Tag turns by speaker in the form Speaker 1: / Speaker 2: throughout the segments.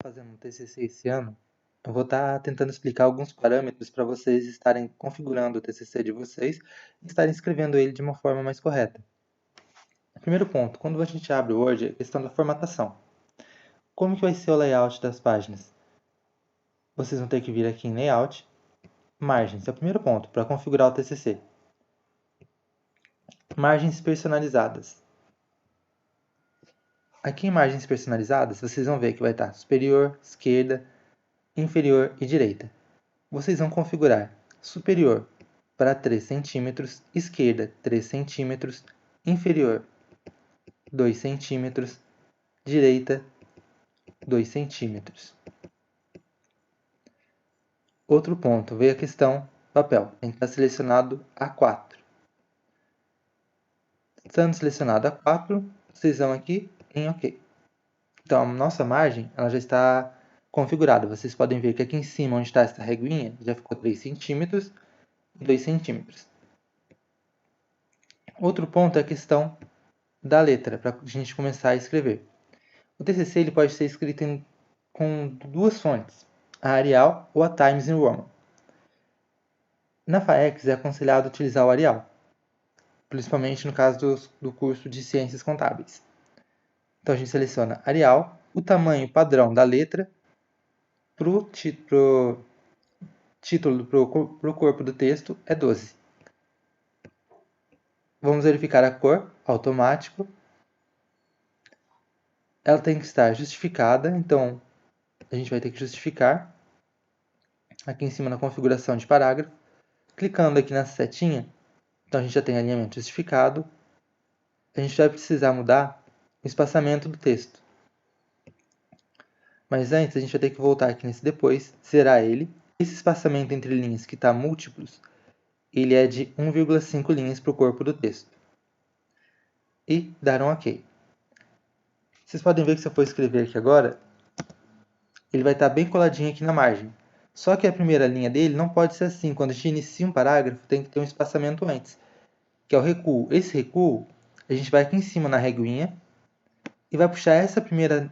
Speaker 1: fazendo um TCC esse ano, eu vou estar tentando explicar alguns parâmetros para vocês estarem configurando o TCC de vocês e estarem escrevendo ele de uma forma mais correta. Primeiro ponto, quando a gente abre o Word, é a questão da formatação. Como que vai ser o layout das páginas? Vocês vão ter que vir aqui em Layout, Margens, é o primeiro ponto, para configurar o TCC. Margens personalizadas. Aqui em Margens personalizadas, vocês vão ver que vai estar superior, esquerda, inferior e direita. Vocês vão configurar superior para 3 cm, esquerda 3 cm, inferior 2 cm, direita 2 cm. Outro ponto, veio a questão papel, tem que estar selecionado A4. Estando selecionado A4, vocês vão aqui em OK. Então, a nossa margem ela já está configurada. Vocês podem ver que aqui em cima, onde está essa reguinha, já ficou 3 cm e 2 cm. Outro ponto é a questão da letra, para a gente começar a escrever. O TCC ele pode ser escrito com duas fontes, a Arial ou a Times New Roman. Na FAEX é aconselhado utilizar o Arial, principalmente no caso do curso de Ciências Contábeis. Então a gente seleciona Arial, o tamanho padrão da letra para o título, para o corpo do texto é 12. Vamos verificar a cor, automático. Ela tem que estar justificada, então a gente vai ter que justificar aqui em cima na configuração de parágrafo. Clicando aqui nessa setinha, então a gente já tem alinhamento justificado. A gente vai precisar mudar o espaçamento do texto. Mas antes a gente vai ter que voltar aqui nesse depois, zerar ele. Esse espaçamento entre linhas que está múltiplos, ele é de 1,5 linhas para o corpo do texto. E dar um OK. Vocês podem ver que se eu for escrever aqui agora, ele vai estar bem coladinho aqui na margem. Só que a primeira linha dele não pode ser assim. Quando a gente inicia um parágrafo, tem que ter um espaçamento antes, que é o recuo. Esse recuo, a gente vai aqui em cima na reguinha e vai puxar esse primeiro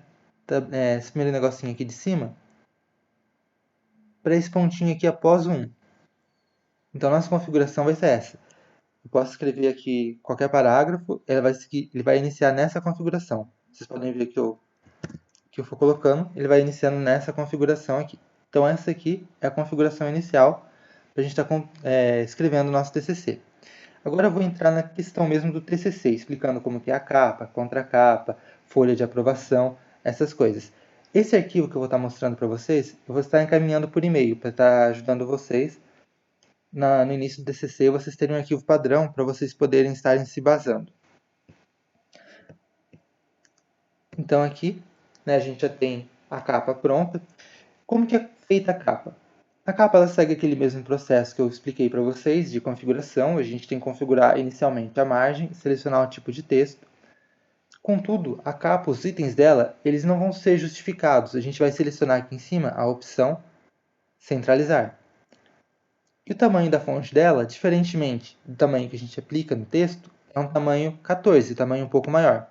Speaker 1: negocinho aqui de cima para esse pontinho aqui após o 1. Então, nossa configuração vai ser essa. Eu posso escrever aqui qualquer parágrafo, ele vai iniciar nessa configuração. Vocês podem ver que eu for colocando, ele vai iniciando nessa configuração aqui. Então, essa aqui é a configuração inicial para a gente estar escrevendo o nosso TCC. Agora eu vou entrar na questão mesmo do TCC, explicando como que é a capa, contracapa, folha de aprovação, essas coisas. Esse arquivo que eu vou estar mostrando para vocês, eu vou estar encaminhando por e-mail, para estar ajudando vocês no início do TCC, vocês terem um arquivo padrão para vocês poderem estarem se basando. Então aqui, a gente já tem a capa pronta. Como que é feita a capa? A capa ela segue aquele mesmo processo que eu expliquei para vocês de configuração. A gente tem que configurar inicialmente a margem, selecionar o tipo de texto. Contudo, a capa, os itens dela, eles não vão ser justificados. A gente vai selecionar aqui em cima a opção centralizar. E o tamanho da fonte dela, diferentemente do tamanho que a gente aplica no texto, é um tamanho 14, tamanho um pouco maior.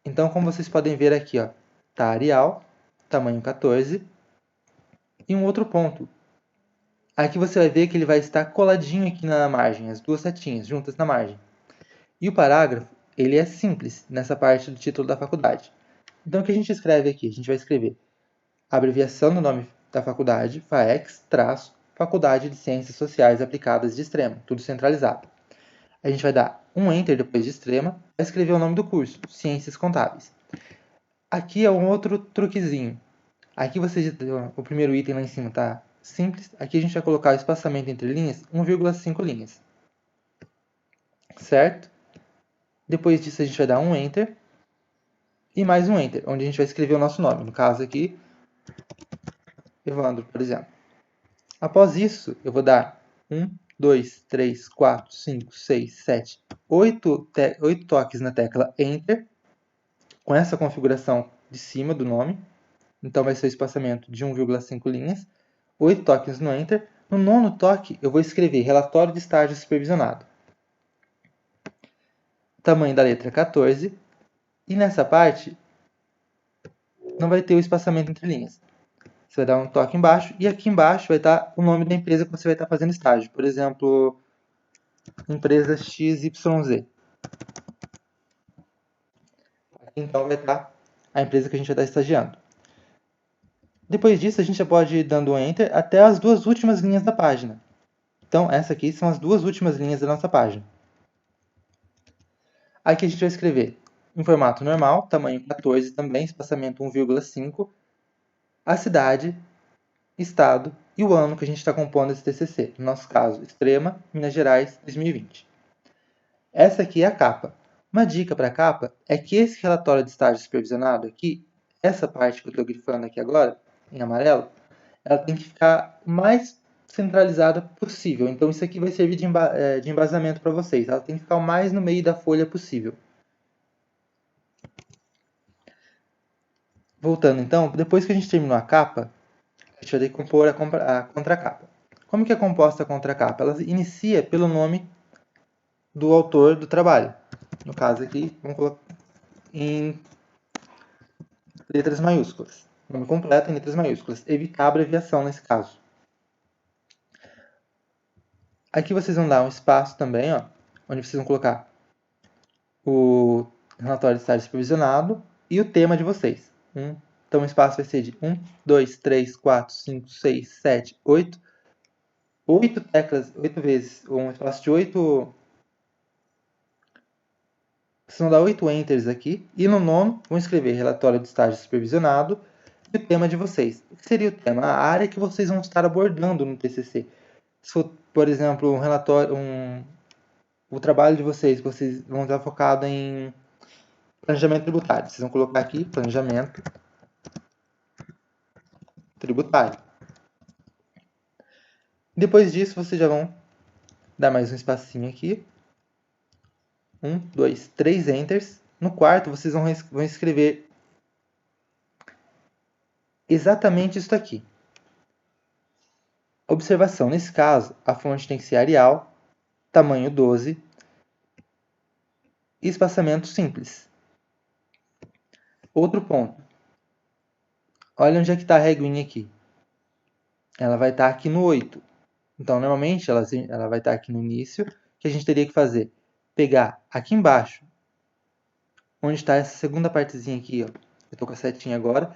Speaker 1: Então, como vocês podem ver aqui, está Arial, tamanho 14. E um outro ponto. Aqui você vai ver que ele vai estar coladinho aqui na margem, as duas setinhas juntas na margem. E o parágrafo, ele é simples nessa parte do título da faculdade. Então, o que a gente escreve aqui? A gente vai escrever a abreviação do nome da faculdade, FAEX, Faculdade de Ciências Sociais Aplicadas de Extrema, tudo centralizado. A gente vai dar um Enter depois de Extrema, para escrever o nome do curso, Ciências Contábeis. Aqui é um outro truquezinho. Aqui o primeiro item lá em cima está simples. Aqui a gente vai colocar o espaçamento entre linhas, 1,5 linhas. Certo? Depois disso a gente vai dar um Enter. E mais um Enter, onde a gente vai escrever o nosso nome. No caso aqui, Evandro, por exemplo. Após isso, eu vou dar 1, 2, 3, 4, 5, 6, 7, 8 toques na tecla Enter, com essa configuração de cima do nome. Então, vai ser o espaçamento de 1,5 linhas. 8 toques no Enter. No nono toque, eu vou escrever relatório de estágio supervisionado. Tamanho da letra 14. E nessa parte, não vai ter o espaçamento entre linhas. Você vai dar um toque embaixo, e aqui embaixo vai estar o nome da empresa que você vai estar fazendo estágio. Por exemplo, empresa XYZ. Aqui então vai estar a empresa que a gente vai estar estagiando. Depois disso, a gente já pode ir dando Enter até as duas últimas linhas da página. Então, essa aqui são as duas últimas linhas da nossa página. Aqui a gente vai escrever em formato normal, tamanho 14 também, espaçamento 1,5, a cidade, estado e o ano que a gente está compondo esse TCC. No nosso caso, Extrema, Minas Gerais, 2020. Essa aqui é a capa. Uma dica para a capa é que esse relatório de estágio supervisionado aqui, essa parte que eu estou grifando aqui agora, em amarelo, ela tem que ficar o mais centralizada possível. Então isso aqui vai servir de embasamento para vocês. Ela tem que ficar o mais no meio da folha possível. Voltando então, depois que a gente terminou a capa, a gente vai ter que compor a contracapa. Como que é composta a contracapa? Ela inicia pelo nome do autor do trabalho. No caso aqui, vamos colocar em letras maiúsculas. Nome completo em letras maiúsculas. Evitar abreviação nesse caso. Aqui vocês vão dar um espaço também, ó, onde vocês vão colocar o relatório de estágio supervisionado e o tema de vocês. Então o espaço vai ser de 1, 2, 3, 4, 5, 6, 7, 8. 8 teclas, 8 vezes, um espaço de 8. Vocês vão dar 8 enters aqui. E no nono, vão escrever relatório de estágio supervisionado e o tema de vocês. O que seria o tema? A área que vocês vão estar abordando no TCC. Se for, por exemplo, um relatório, o trabalho de vocês vão estar focado em planejamento tributário. Vocês vão colocar aqui planejamento tributário. Depois disso, vocês já vão dar mais um espacinho aqui. 1, 2, 3 enters. No quarto, vocês vão escrever exatamente isso aqui. Observação: nesse caso, a fonte tem que ser Arial, tamanho 12 e espaçamento simples. Outro ponto. Olha onde é que está a reguinha aqui. Ela vai estar aqui no 8. Então, normalmente, ela vai estar aqui no início. O que a gente teria que fazer? Pegar aqui embaixo, onde está essa segunda partezinha aqui, ó. Eu estou com a setinha agora,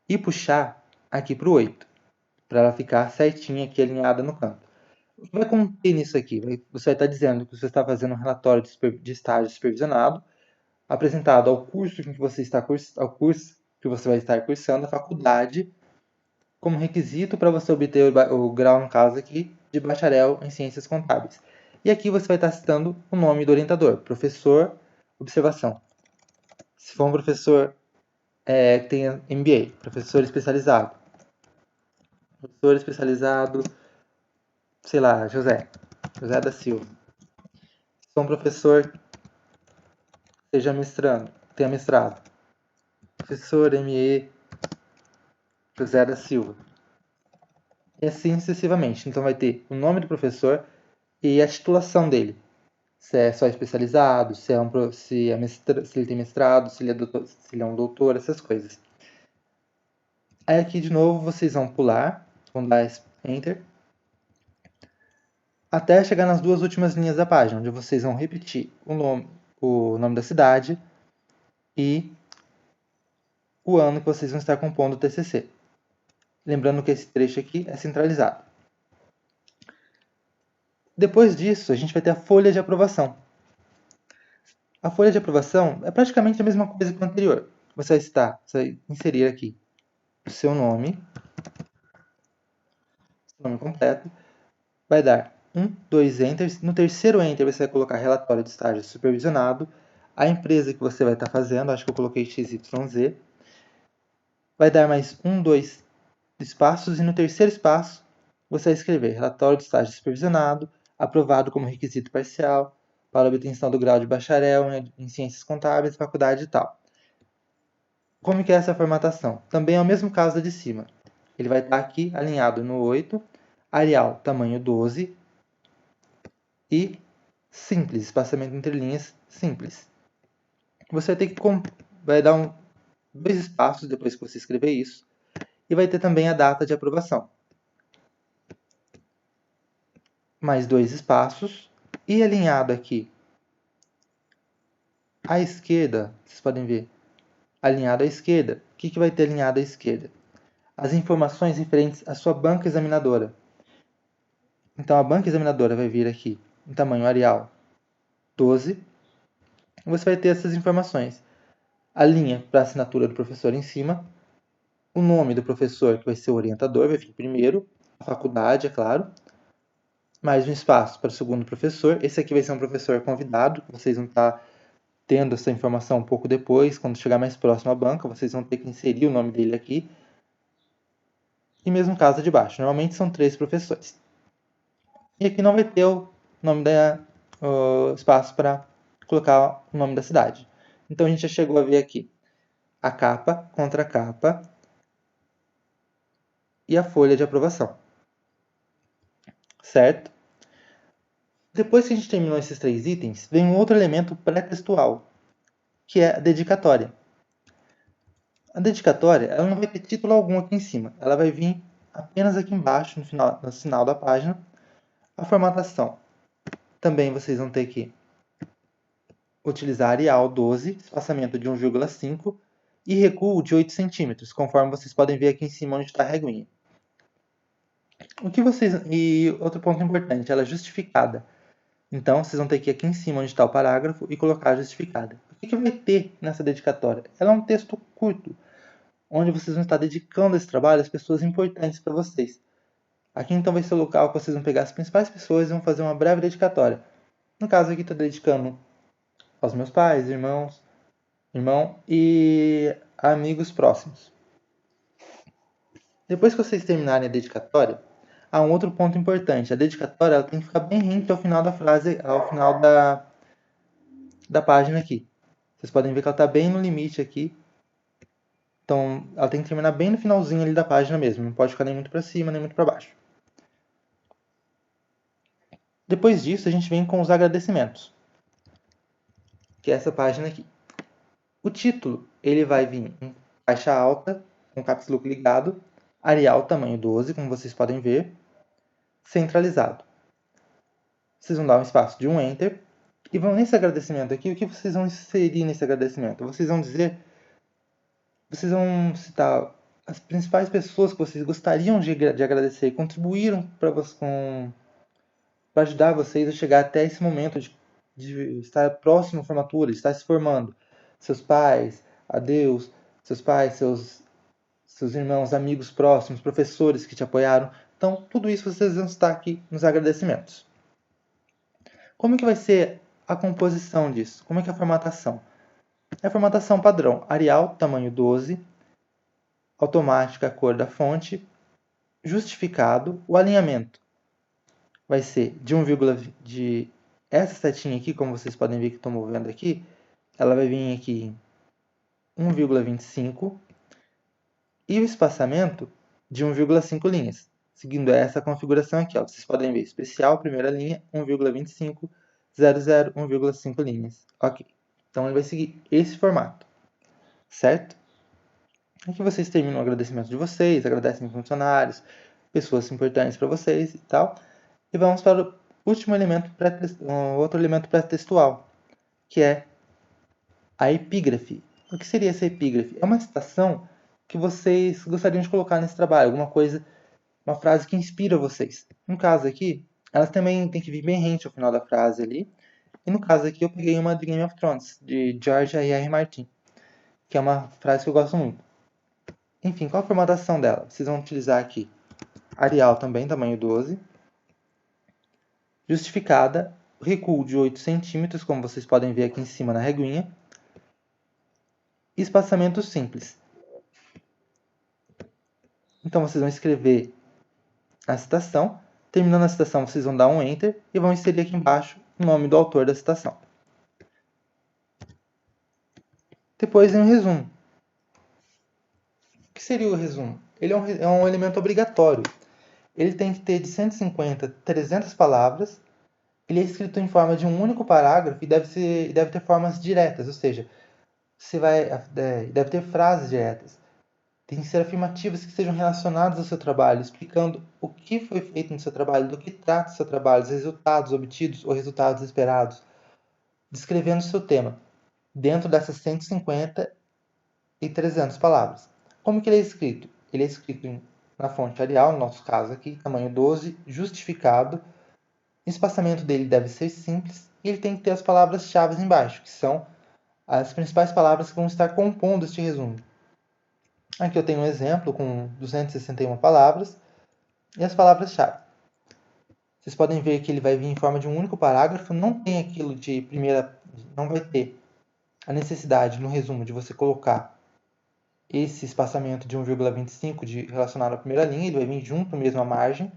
Speaker 1: e puxar aqui para o 8, para ela ficar certinha aqui, alinhada no canto. O que vai conter nisso aqui? Você vai estar dizendo que você está fazendo um relatório de estágio supervisionado, apresentado ao curso que você está ao curso que você vai estar cursando, a faculdade, como requisito para você obter o grau, no caso aqui, de bacharel em ciências contábeis. E aqui você vai estar citando o nome do orientador, professor, observação. Se for um professor que tenha MBA, professor especializado. Professor especializado, sei lá, José da Silva. Se for um professor que seja mestrando, tenha mestrado. Professor ME José da Silva. E assim sucessivamente. Então vai ter o nome do professor e a titulação dele. Se é só especializado, se ele tem mestrado, se ele é um doutor, essas coisas. Aí aqui de novo vocês vão pular, vão dar Enter, até chegar nas duas últimas linhas da página, onde vocês vão repetir o nome da cidade e o ano que vocês vão estar compondo o TCC. Lembrando que esse trecho aqui é centralizado. Depois disso, a gente vai ter a folha de aprovação. A folha de aprovação é praticamente a mesma coisa que o anterior. Você vai inserir aqui o seu nome completo, vai dar 2 enters. No terceiro enter, você vai colocar relatório de estágio supervisionado, a empresa que você vai estar fazendo, acho que eu coloquei XYZ. Vai dar mais 2 espaços, e no terceiro espaço, você vai escrever relatório de estágio supervisionado, aprovado como requisito parcial, para obtenção do grau de bacharel em ciências contábeis, faculdade e tal. Como que é essa formatação? Também é o mesmo caso da de cima. Ele vai estar aqui alinhado no 8, Arial tamanho 12 e simples, espaçamento entre linhas simples. Você vai ter que vai dar 2 espaços depois que você escrever isso, e vai ter também a data de aprovação. Mais 2 espaços, e alinhado aqui à esquerda, vocês podem ver, alinhado à esquerda, o que vai ter alinhado à esquerda? As informações referentes à sua banca examinadora. Então, a banca examinadora vai vir aqui em tamanho Arial 12, e você vai ter essas informações. A linha para a assinatura do professor em cima, o nome do professor, que vai ser o orientador, vai vir primeiro, a faculdade, é claro, mais um espaço para o segundo professor. Esse aqui vai ser um professor convidado, que vocês vão estar tendo essa informação um pouco depois, quando chegar mais próximo à banca, vocês vão ter que inserir o nome dele aqui. E mesmo caso de baixo, normalmente são 3 professores. E aqui não vai ter o nome o espaço para colocar o nome da cidade. Então a gente já chegou a ver aqui a capa, contracapa e a folha de aprovação. Certo? Depois que a gente terminou esses 3 itens, vem um outro elemento pré-textual, que é a dedicatória. A dedicatória ela não vai ter título algum aqui em cima, ela vai vir apenas aqui embaixo, no final da página. A formatação. Também vocês vão ter que utilizar Arial 12, espaçamento de 1,5 e recuo de 8 centímetros, conforme vocês podem ver aqui em cima onde está a reguinha. E outro ponto importante, ela é justificada. Então, vocês vão ter que ir aqui em cima onde está o parágrafo e colocar a justificada. O que vai ter nessa dedicatória? Ela é um texto curto, onde vocês vão estar dedicando esse trabalho às pessoas importantes para vocês. Aqui então vai ser o local que vocês vão pegar as principais pessoas e vão fazer uma breve dedicatória. No caso aqui estou dedicando aos meus pais, irmão e amigos próximos. Depois que vocês terminarem a dedicatória, há um outro ponto importante. A dedicatória ela tem que ficar bem rente ao final da frase, ao final da página aqui. Vocês podem ver que ela está bem no limite aqui. Então, ela tem que terminar bem no finalzinho ali da página mesmo. Não pode ficar nem muito para cima, nem muito para baixo. Depois disso, a gente vem com os agradecimentos, que é essa página aqui. O título ele vai vir em caixa alta, com caps lock ligado, Arial tamanho 12, como vocês podem ver, centralizado. Vocês vão dar um espaço de um Enter e vão nesse agradecimento aqui, o que vocês vão inserir nesse agradecimento? Vocês vão citar as principais pessoas que vocês gostariam de agradecer, contribuíram para ajudar vocês a chegar até esse momento de estar próximo à formatura, de estar se formando. Seus pais, a Deus, seus pais, seus irmãos, amigos próximos, professores que te apoiaram. Então, tudo isso vocês vão estar aqui nos agradecimentos. Como que vai ser a composição disso? Como é que é a formatação? É a formatação padrão, Arial, tamanho 12, automática, a cor da fonte, justificado, o alinhamento vai ser de 1, de essa setinha aqui, como vocês podem ver que estou movendo aqui, ela vai vir aqui em 1,25 e o espaçamento de 1,5 linhas, seguindo essa configuração aqui. Ó. Vocês podem ver, especial, primeira linha, 1,25, 00, 1,5 linhas. Ok. Então ele vai seguir esse formato, certo? Aqui vocês terminam o agradecimento de vocês, agradecem funcionários, pessoas importantes para vocês e tal. E vamos para o último elemento, outro elemento pré-textual, que é a epígrafe. O que seria essa epígrafe? É uma citação que vocês gostariam de colocar nesse trabalho, alguma coisa, uma frase que inspira vocês. No caso aqui, elas também tem que vir bem rente ao final da frase ali. E no caso aqui eu peguei uma de Game of Thrones, de George R.R. Martin, que é uma frase que eu gosto muito. Enfim, qual a formatação dela? Vocês vão utilizar aqui Arial também, tamanho 12. Justificada, recuo de 8 centímetros, como vocês podem ver aqui em cima na reguinha. Espaçamento simples. Então vocês vão escrever a citação. Terminando a citação, vocês vão dar um Enter e vão inserir aqui embaixo o nome do autor da citação. Depois vem o resumo. O que seria o resumo? Ele é um elemento obrigatório. Ele tem que ter de 150 a 300 palavras. Ele é escrito em forma de um único parágrafo e deve ter formas diretas, ou seja, deve ter frases diretas. Tem que ser afirmativas que sejam relacionadas ao seu trabalho, explicando o que foi feito no seu trabalho, do que trata o seu trabalho, os resultados obtidos ou resultados esperados, descrevendo o seu tema, dentro dessas 150 e 300 palavras. Como que ele é escrito? Ele é escrito na fonte Arial, no nosso caso aqui, tamanho 12, justificado. O espaçamento dele deve ser simples e ele tem que ter as palavras-chave embaixo, que são as principais palavras que vão estar compondo este resumo. Aqui eu tenho um exemplo com 261 palavras e as palavras-chave. Vocês podem ver que ele vai vir em forma de um único parágrafo, não tem aquilo de primeira, não vai ter a necessidade no resumo de você colocar esse espaçamento de 1,25 relacionado à primeira linha, ele vai vir junto mesmo à margem.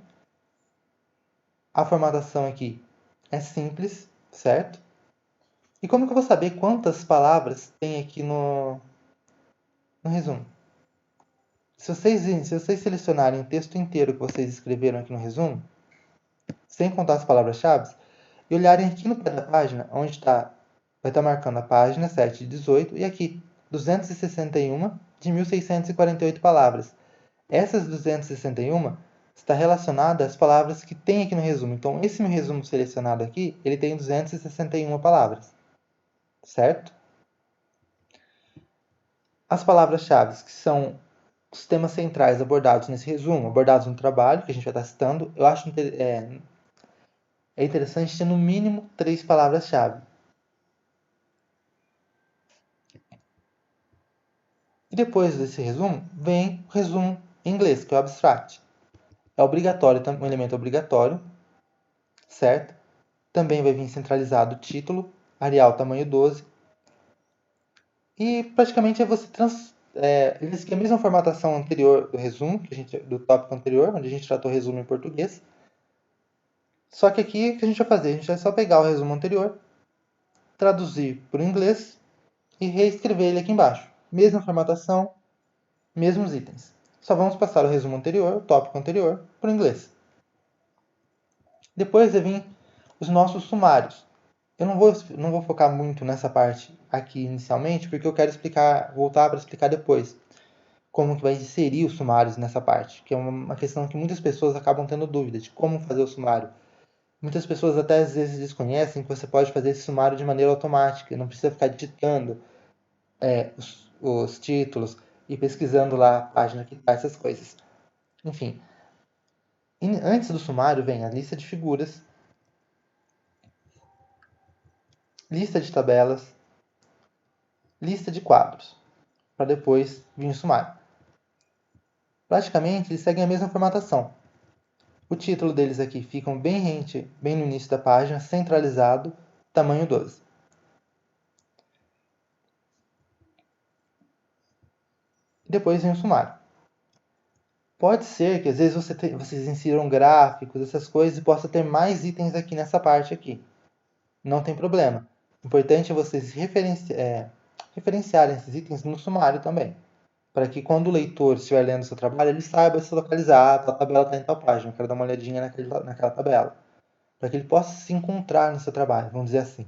Speaker 1: A formatação aqui é simples, certo? E como que eu vou saber quantas palavras tem aqui no resumo? Se vocês selecionarem o texto inteiro que vocês escreveram aqui no resumo, sem contar as palavras-chave, e olharem aqui no pé da página, onde vai estar marcando a página 7 de 18, e aqui 261 de 1.648 palavras. Essas 261 está relacionada às palavras que tem aqui no resumo. Então, esse meu resumo selecionado aqui, ele tem 261 palavras, certo? As palavras-chave, que são os temas centrais abordados nesse resumo, abordados no trabalho, que a gente vai estar citando, eu acho é interessante ter no mínimo 3 palavras-chave. E depois desse resumo, vem o resumo em inglês, que é o abstract. É obrigatório, um elemento obrigatório, certo? Também vai vir centralizado o título, Arial tamanho 12. E praticamente ele segue a mesma formatação anterior do resumo, do tópico anterior, onde a gente tratou o resumo em português. Só que aqui, o que a gente vai fazer? A gente vai só pegar o resumo anterior, traduzir para o inglês e reescrever ele aqui embaixo. Mesma formatação, mesmos itens. Só vamos passar o resumo anterior, o tópico anterior, para o inglês. Depois vai vir os nossos sumários. Eu não vou focar muito nessa parte aqui inicialmente, porque eu quero voltar para explicar depois como que vai inserir os sumários nessa parte, que é uma questão que muitas pessoas acabam tendo dúvida de como fazer o sumário. Muitas pessoas até às vezes desconhecem que você pode fazer esse sumário de maneira automática, não precisa ficar digitando os títulos e pesquisando lá a página que está essas coisas. Enfim, antes do sumário vem a lista de figuras, lista de tabelas, lista de quadros, para depois vir o sumário. Praticamente eles seguem a mesma formatação. O título deles aqui fica bem rente, bem no início da página, centralizado, tamanho 12. Depois vem o sumário. Pode ser que às vezes vocês insiram gráficos, essas coisas, e possa ter mais itens aqui nessa parte aqui. Não tem problema. O importante é vocês referenciarem esses itens no sumário também, para que quando o leitor estiver lendo o seu trabalho, ele saiba se localizar, a tabela está em tal página, eu quero dar uma olhadinha naquela tabela, para que ele possa se encontrar no seu trabalho, vamos dizer assim.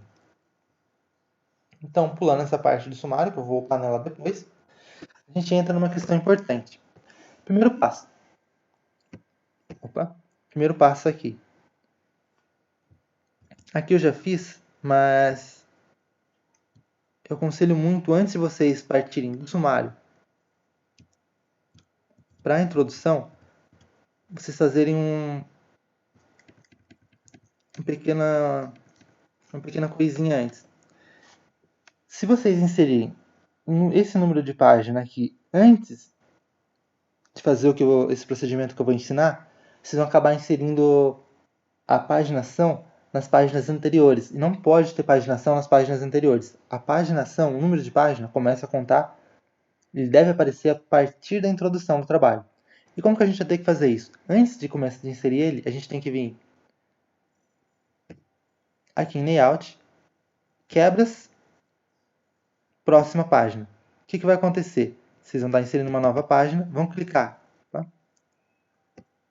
Speaker 1: Então, pulando essa parte do sumário, que eu vou voltar nela depois, a gente entra numa questão importante. Primeiro passo. Primeiro passo aqui. Aqui eu já fiz, mas eu aconselho muito, antes de vocês partirem do sumário para a introdução, vocês fazerem uma pequena coisinha antes. Se vocês inserirem esse número de página aqui antes de fazer esse procedimento que eu vou ensinar, vocês vão acabar inserindo a paginação nas páginas anteriores. E não pode ter paginação nas páginas anteriores. A paginação, o número de página, começa a contar, ele deve aparecer a partir da introdução do trabalho. E como que a gente vai ter que fazer isso? Antes de começar a inserir ele, a gente tem que vir aqui em Layout, Quebras, Próxima Página. O que vai acontecer? Vocês vão estar inserindo uma nova página, vão clicar. Tá?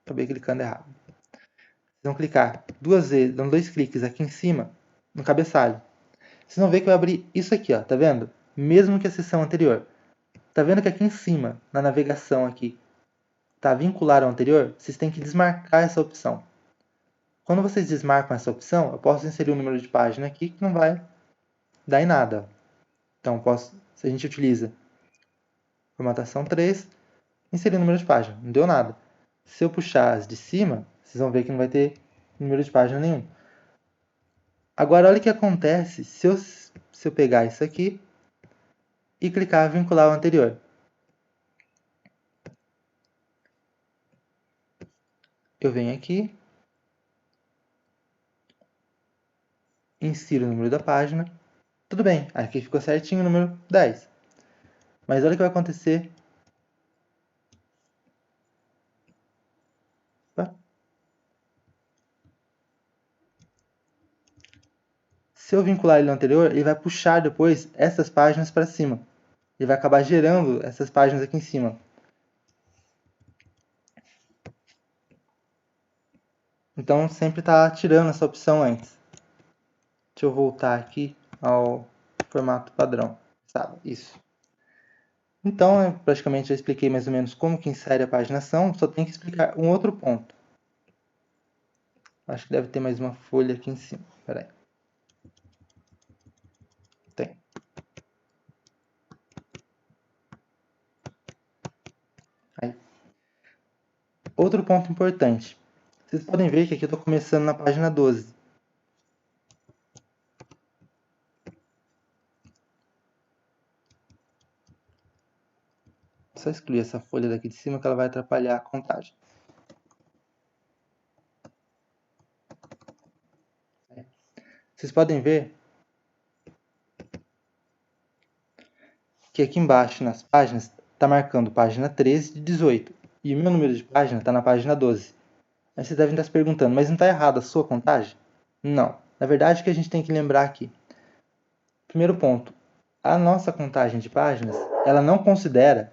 Speaker 1: Acabei clicando errado. Vocês vão clicar duas vezes, dando 2 cliques aqui em cima, no cabeçalho. Vocês vão ver que vai abrir isso aqui, ó, tá vendo? mesmo que a seção anterior. Tá vendo que aqui em cima, na navegação aqui, tá vincular ao anterior? Vocês têm que desmarcar essa opção. Quando vocês desmarcam essa opção, eu posso inserir um número de página aqui que não vai dar em nada. Então, se a gente utiliza formatação 3, inserir o número de página, não deu nada. Se eu puxar as de cima, vocês vão ver que não vai ter número de página nenhum. Agora, olha o que acontece se eu pegar isso aqui e clicar em vincular ao anterior. Eu venho aqui, insiro o número da página. Tudo bem, aqui ficou certinho o número 10. Mas olha o que vai acontecer. Se eu vincular ele ao anterior, ele vai puxar depois essas páginas para cima. Ele vai acabar gerando essas páginas aqui em cima. Então sempre está tirando essa opção antes. Deixa eu voltar aqui ao formato padrão. Sabe? Isso. Então, praticamente já expliquei mais ou menos como que insere a paginação, só tem que explicar um outro ponto. Acho que deve ter mais uma folha aqui em cima. Espera aí. Tem. Aí. Outro ponto importante. Vocês podem ver que aqui eu estou começando na página 12. Só excluir essa folha daqui de cima que ela vai atrapalhar a contagem. Vocês podem ver que aqui embaixo nas páginas está marcando página 13 de 18 e o meu número de página está na página 12. Aí vocês devem estar se perguntando, mas não está errada a sua contagem? Não. Na verdade, o que a gente tem que lembrar aqui. Primeiro ponto, a nossa contagem de páginas, ela não considera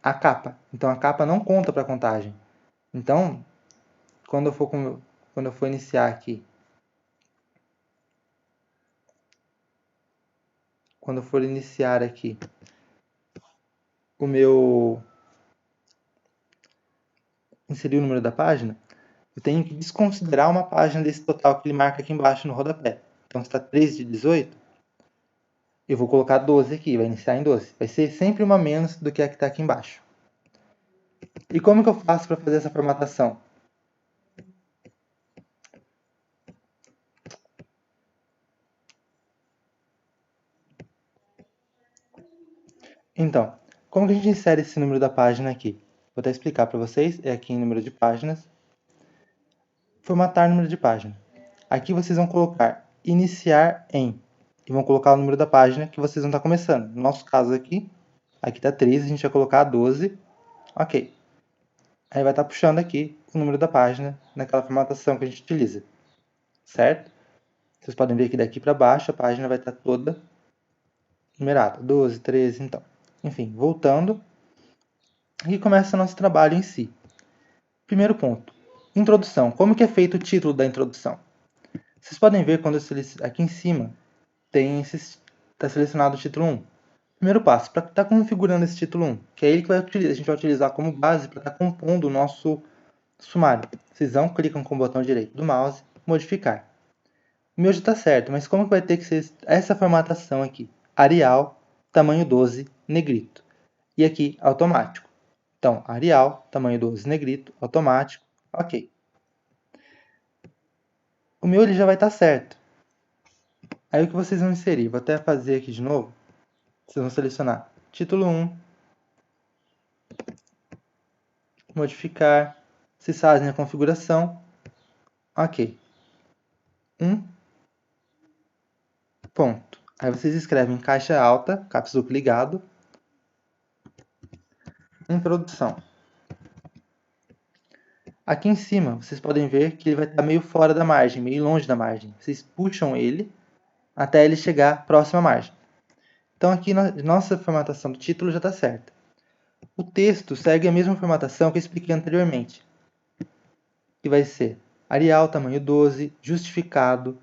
Speaker 1: a capa. Então, a capa não conta para a contagem. Então, quando eu for iniciar aqui, o meu inserir o número da página, eu tenho que desconsiderar uma página desse total que ele marca aqui embaixo no rodapé. Então, se está 3 de 18, eu vou colocar 12 aqui, vai iniciar em 12. Vai ser sempre uma menos do que a que está aqui embaixo. E como que eu faço para fazer essa formatação? Então, como que a gente insere esse número da página aqui? Vou até explicar para vocês, é aqui em número de páginas. Formatar número de página. Aqui vocês vão colocar iniciar em e vão colocar o número da página que vocês vão estar começando. No nosso caso aqui está 13, a gente vai colocar 12. Ok. Aí vai estar puxando aqui o número da página naquela formatação que a gente utiliza. Certo? Vocês podem ver que daqui para baixo a página vai estar toda numerada. 12, 13, então. Enfim, voltando. E começa o nosso trabalho em si. Primeiro ponto. Introdução. Como que é feito o título da introdução? Vocês podem ver quando aqui em cima está selecionado o título 1. Primeiro passo, para estar configurando esse título 1, que é ele que a gente vai utilizar como base para estar compondo o nosso sumário. Vocês vão, clicam com o botão direito do mouse, modificar. O meu já está certo, mas como que vai ter que ser essa formatação aqui? Arial, tamanho 12, negrito. E aqui, automático. Então, Arial, tamanho 12, negrito, automático, ok. O meu ele já vai estar certo. Aí o que vocês vão inserir? Vou até fazer aqui de novo. Vocês vão selecionar título 1, modificar, vocês fazem a configuração, ok. 1, ponto. Aí vocês escrevem em caixa alta, caps lock ligado, introdução. Aqui em cima, vocês podem ver que ele vai estar meio fora da margem, meio longe da margem. Vocês puxam ele até ele chegar próximo à margem. Então aqui nossa formatação do título já está certa. O texto segue a mesma formatação que eu expliquei anteriormente, que vai ser Arial tamanho 12, justificado,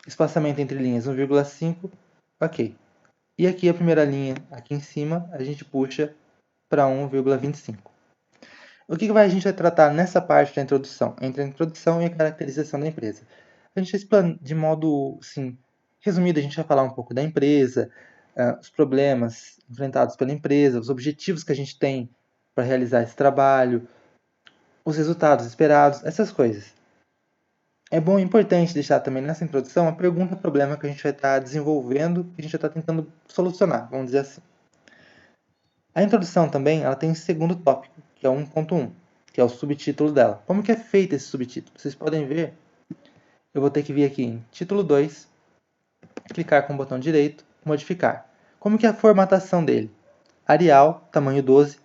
Speaker 1: espaçamento entre linhas 1,5, ok. E aqui a primeira linha, aqui em cima, a gente puxa para 1,25. O que a gente vai tratar nessa parte da introdução? Entre a introdução e a caracterização da empresa. A gente explana de modo, assim, resumido, a gente vai falar um pouco da empresa, os problemas enfrentados pela empresa, os objetivos que a gente tem para realizar esse trabalho, os resultados esperados, essas coisas. É bom e importante deixar também nessa introdução a pergunta-problema que a gente vai estar desenvolvendo, que a gente vai estar tentando solucionar, vamos dizer assim. A introdução também ela tem um segundo tópico, que é o 1.1, que é o subtítulo dela. Como que é feito esse subtítulo? Vocês podem ver, eu vou ter que vir aqui em título 2, clicar com o botão direito, modificar. Como que é a formatação dele? Arial, tamanho 12,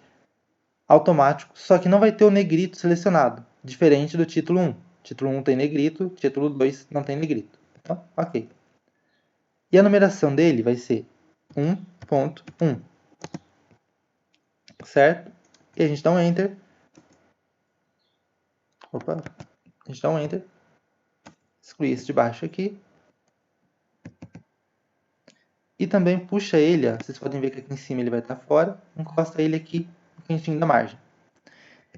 Speaker 1: automático, só que não vai ter o negrito selecionado, diferente do título 1. Título 1 tem negrito, título 2 não tem negrito. Então, ok. E a numeração dele vai ser 1.1, certo? E a gente dá um Enter. Opa, a gente dá um Enter. Excluir esse de baixo aqui. E também puxa ele, ó, vocês podem ver que aqui em cima ele vai estar fora, encosta ele aqui no cantinho da margem.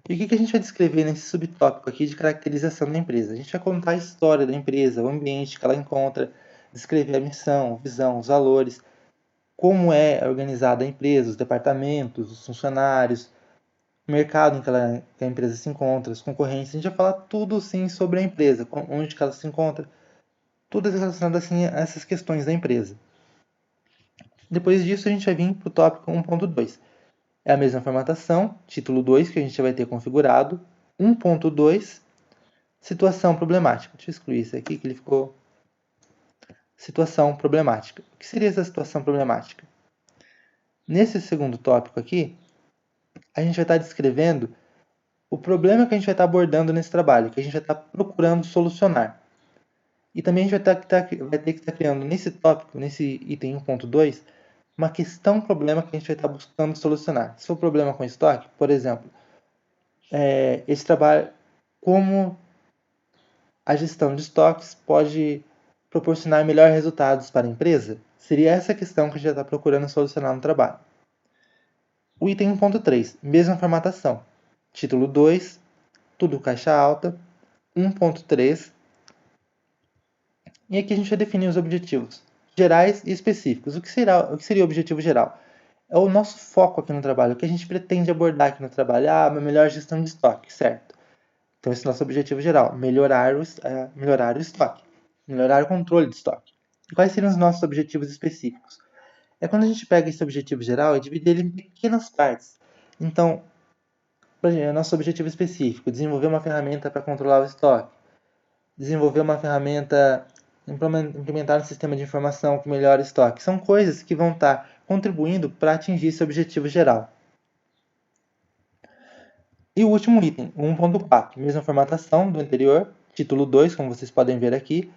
Speaker 1: E o que a gente vai descrever nesse subtópico aqui de caracterização da empresa? A gente vai contar a história da empresa, o ambiente que ela encontra, descrever a missão, visão, os valores, como é organizada a empresa, os departamentos, os funcionários, o mercado em que a empresa se encontra, os concorrentes. A gente vai falar tudo sim sobre a empresa, onde que ela se encontra, tudo relacionado assim a essas questões da empresa. Depois disso a gente vai vir para o tópico 1.2. É a mesma formatação, título 2 que a gente vai ter configurado, 1.2, situação problemática. Deixa eu excluir isso aqui que ele ficou... Situação problemática. O que seria essa situação problemática? Nesse segundo tópico aqui, a gente vai estar descrevendo o problema que a gente vai estar abordando nesse trabalho, que a gente vai estar procurando solucionar. E também a gente vai ter que estar criando nesse tópico, nesse item 1.2, uma questão-problema que a gente vai estar buscando solucionar. Se for problema com estoque, por exemplo, esse trabalho, como a gestão de estoques pode proporcionar melhores resultados para a empresa? Seria essa questão que a gente já está procurando solucionar no trabalho. O item 1.3, mesma formatação. Título 2, tudo caixa alta. 1.3. E aqui a gente vai definir os objetivos gerais e específicos. O que seria o objetivo geral? É o nosso foco aqui no trabalho, o que a gente pretende abordar aqui no trabalho. Uma melhor gestão de estoque, certo? Então esse é o nosso objetivo geral, melhorar o estoque, melhorar o controle de estoque. E quais seriam os nossos objetivos específicos? É quando a gente pega esse objetivo geral e divide ele em pequenas partes. Então, nosso objetivo específico, desenvolver uma ferramenta para controlar o estoque, desenvolver uma ferramenta, implementar um sistema de informação que melhora o estoque. São coisas que vão estar contribuindo para atingir esse objetivo geral. E o último item, 1.4, mesma formatação do anterior, título 2, como vocês podem ver aqui,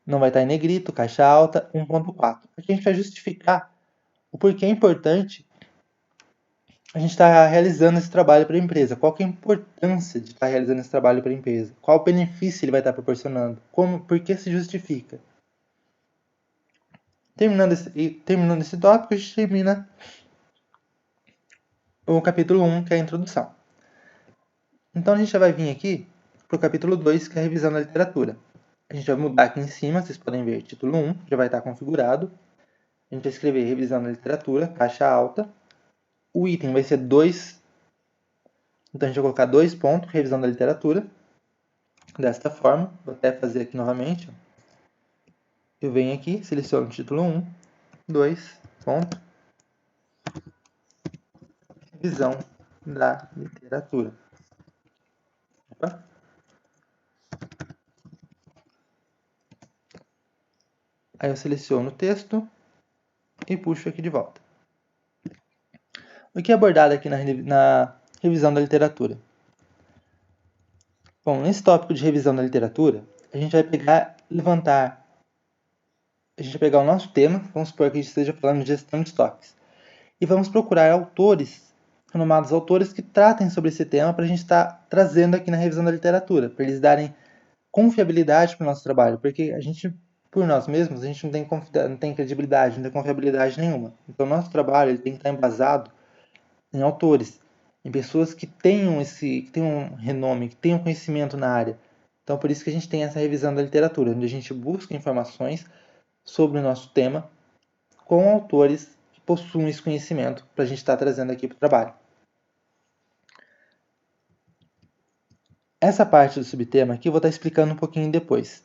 Speaker 1: não vai estar em negrito, caixa alta, 1.4. Aqui a gente vai justificar o porquê é importante a gente estar realizando esse trabalho para a empresa. Qual que é a importância de estar realizando esse trabalho para a empresa? Qual o benefício ele vai estar proporcionando? Por que se justifica? Terminando esse tópico, a gente termina o capítulo 1, que é a introdução. Então a gente já vai vir aqui para o capítulo 2, que é a revisão da literatura. A gente vai mudar aqui em cima, vocês podem ver, título 1, já vai estar configurado. A gente vai escrever revisão da literatura, caixa alta. O item vai ser 2, então a gente vai colocar 2 pontos, revisão da literatura. Desta forma, vou até fazer aqui novamente. Eu venho aqui, seleciono o título 1, 2, ponto, revisão da literatura. Opa. Aí eu seleciono o texto e puxo aqui de volta. O que é abordado aqui na revisão da literatura? Bom, nesse tópico de revisão da literatura, a gente vai pegar o nosso tema, vamos supor que a gente esteja falando de gestão de estoques, e vamos procurar renomados autores que tratem sobre esse tema para a gente estar trazendo aqui na revisão da literatura, para eles darem confiabilidade para o nosso trabalho, porque a gente por nós mesmos, a gente não tem credibilidade, não tem confiabilidade nenhuma. Então, nosso trabalho ele tem que estar embasado em autores, em pessoas que tenham renome, que tenham conhecimento na área. Então, por isso que a gente tem essa revisão da literatura, onde a gente busca informações sobre o nosso tema com autores que possuem esse conhecimento para a gente estar trazendo aqui para o trabalho. Essa parte do subtema aqui eu vou estar explicando um pouquinho depois.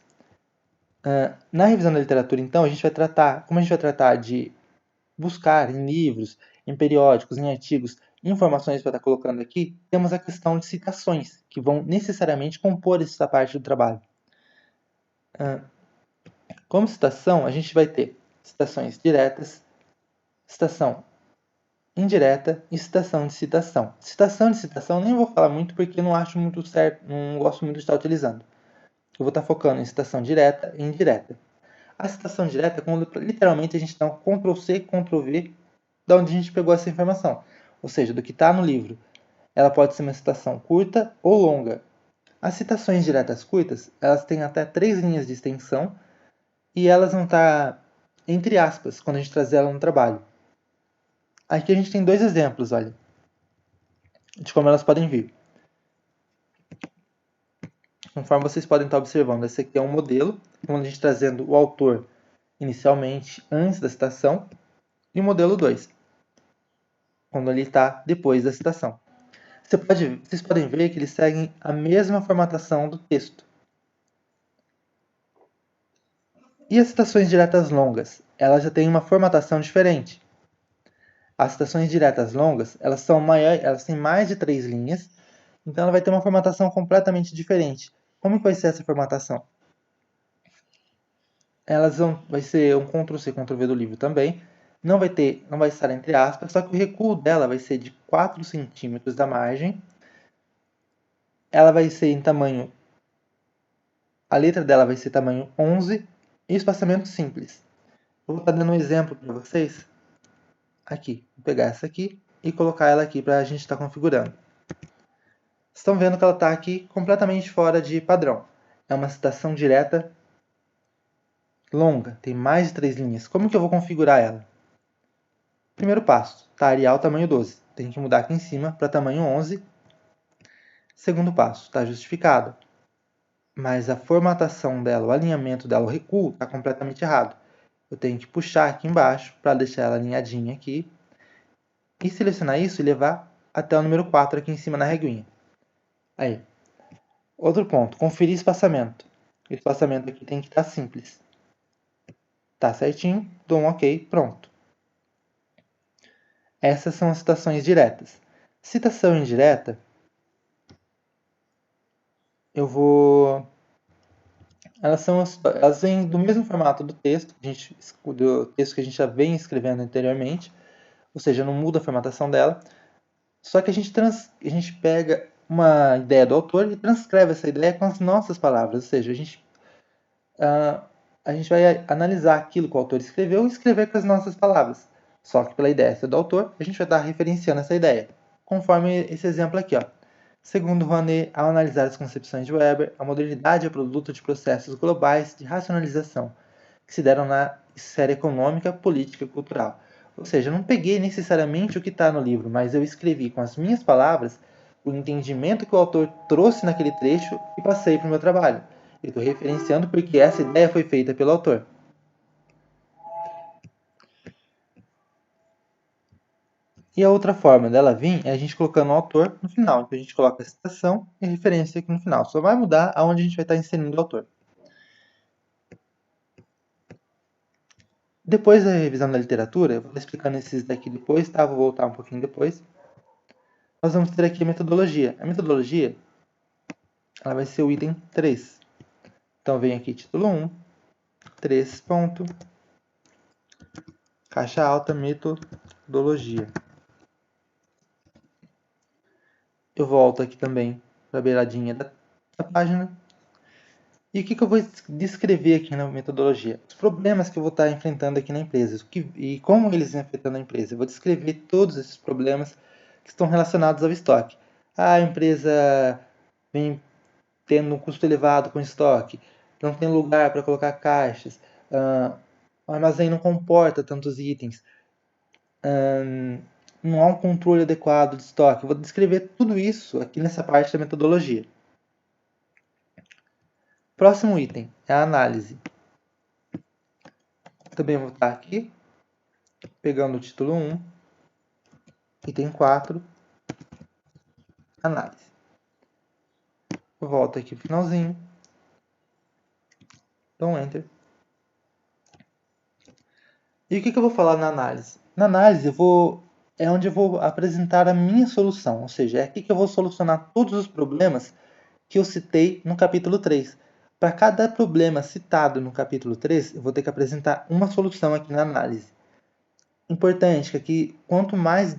Speaker 1: Na revisão da literatura, então, como a gente vai tratar de buscar em livros, em periódicos, em artigos, informações para estar colocando aqui, temos a questão de citações, que vão necessariamente compor essa parte do trabalho. Como citação, a gente vai ter citações diretas, citação indireta e citação de citação. Citação de citação nem vou falar muito porque não acho muito certo, não gosto muito de estar utilizando. Eu vou estar focando em citação direta e indireta. A citação direta é quando literalmente a gente dá um Ctrl+C, Ctrl+V de onde a gente pegou essa informação. Ou seja, do que está no livro. Ela pode ser uma citação curta ou longa. As citações diretas curtas, elas têm até 3 linhas de extensão e elas vão estar entre aspas quando a gente trazer ela no trabalho. Aqui a gente tem 2 exemplos, olha, de como elas podem vir. Conforme vocês podem estar observando, esse aqui é um modelo, onde a gente trazendo o autor inicialmente, antes da citação, e o modelo 2, quando ele está depois da citação. Vocês podem ver que eles seguem a mesma formatação do texto. E as citações diretas longas? Elas já têm uma formatação diferente. As citações diretas longas, elas têm mais de 3 linhas, então ela vai ter uma formatação completamente diferente. Como que vai ser essa formatação? Vai ser um Ctrl+C, Ctrl+V do livro também. Não vai estar entre aspas, só que o recuo dela vai ser de 4 centímetros da margem. Ela vai ser em tamanho... A letra dela vai ser tamanho 11 e espaçamento simples. Eu vou estar dando um exemplo para vocês. Aqui, vou pegar essa aqui e colocar ela aqui para a gente estar configurando. Estão vendo que ela está aqui completamente fora de padrão. É uma citação direta longa, tem mais de 3 linhas. Como que eu vou configurar ela? Primeiro passo, tá Arial tamanho 12. Tem que mudar aqui em cima para tamanho 11. Segundo passo, está justificado. Mas a formatação dela, o alinhamento dela, o recuo, está completamente errado. Eu tenho que puxar aqui embaixo para deixar ela alinhadinha aqui. E selecionar isso e levar até o número 4 aqui em cima na reguinha. Aí. Outro ponto, conferir espaçamento. O espaçamento aqui tem que estar simples. Tá certinho, dou um OK, pronto. Essas são as citações diretas. Citação indireta, elas vêm do mesmo formato do texto que a gente já vem escrevendo anteriormente, ou seja, não muda a formatação dela, só que a gente pega uma ideia do autor e transcreve essa ideia com as nossas palavras, ou seja, a gente vai analisar aquilo que o autor escreveu e escrever com as nossas palavras. Só que pela ideia do autor, a gente vai estar referenciando essa ideia, conforme esse exemplo aqui, ó. Segundo Rouanet, ao analisar as concepções de Weber, a modernidade é produto de processos globais de racionalização que se deram na esfera econômica, política e cultural. Ou seja, eu não peguei necessariamente o que está no livro, mas eu escrevi com as minhas palavras o entendimento que o autor trouxe naquele trecho e passei para o meu trabalho. Eu estou referenciando porque essa ideia foi feita pelo autor. E a outra forma dela vir é a gente colocando o autor no final. Então a gente coloca a citação e a referência aqui no final. Só vai mudar aonde a gente vai estar inserindo o autor. Depois da revisão da literatura, eu vou estar explicando esses daqui depois, tá? Vou voltar um pouquinho depois. Nós vamos ter aqui a metodologia. A metodologia ela vai ser o item 3. Então vem aqui título 1, 3 ponto, caixa alta, metodologia. Eu volto aqui também para a beiradinha da página. E o que eu vou descrever aqui na metodologia? Os problemas que eu vou estar enfrentando aqui na empresa e como eles vêm afetando a empresa. Eu vou descrever todos esses problemas que estão relacionados ao estoque. A empresa vem tendo um custo elevado com estoque, não tem lugar para colocar caixas, O armazém não comporta tantos itens. Não há um controle adequado de estoque. Eu vou descrever tudo isso aqui nessa parte da metodologia. Próximo item é a análise. Também vou estar aqui, pegando o título 1, item 4, análise. Eu volto aqui no finalzinho, dou um Enter. E o que eu vou falar na análise? Na análise é onde eu vou apresentar a minha solução, ou seja, é aqui que eu vou solucionar todos os problemas que eu citei no capítulo 3. Para cada problema citado no capítulo 3, eu vou ter que apresentar uma solução aqui na análise. Importante que aqui, quanto mais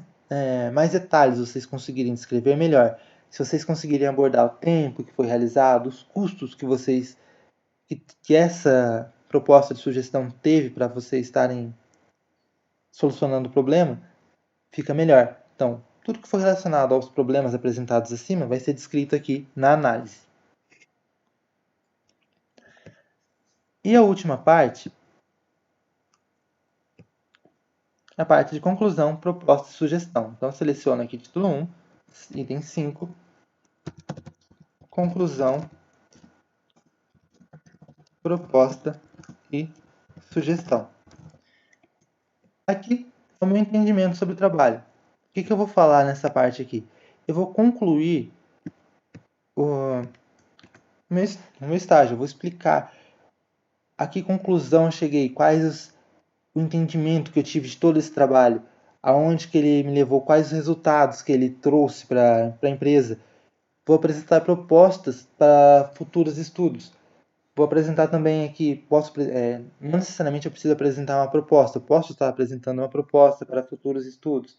Speaker 1: detalhes vocês conseguirem descrever, melhor. Se vocês conseguirem abordar o tempo que foi realizado, os custos que essa proposta de sugestão teve para vocês estarem solucionando o problema, fica melhor. Então, tudo que for relacionado aos problemas apresentados acima vai ser descrito aqui na análise. E a última parte é a parte de conclusão, proposta e sugestão. Então, seleciono aqui título 1, item 5, conclusão, proposta e sugestão. Aqui é o meu entendimento sobre o trabalho. O que eu vou falar nessa parte aqui? Eu vou concluir o meu estágio, eu vou explicar a que conclusão eu cheguei, o entendimento que eu tive de todo esse trabalho, aonde que ele me levou, quais os resultados que ele trouxe para a empresa. Vou apresentar propostas para futuros estudos. Vou apresentar também aqui, não necessariamente eu preciso apresentar uma proposta, eu posso estar apresentando uma proposta para futuros estudos.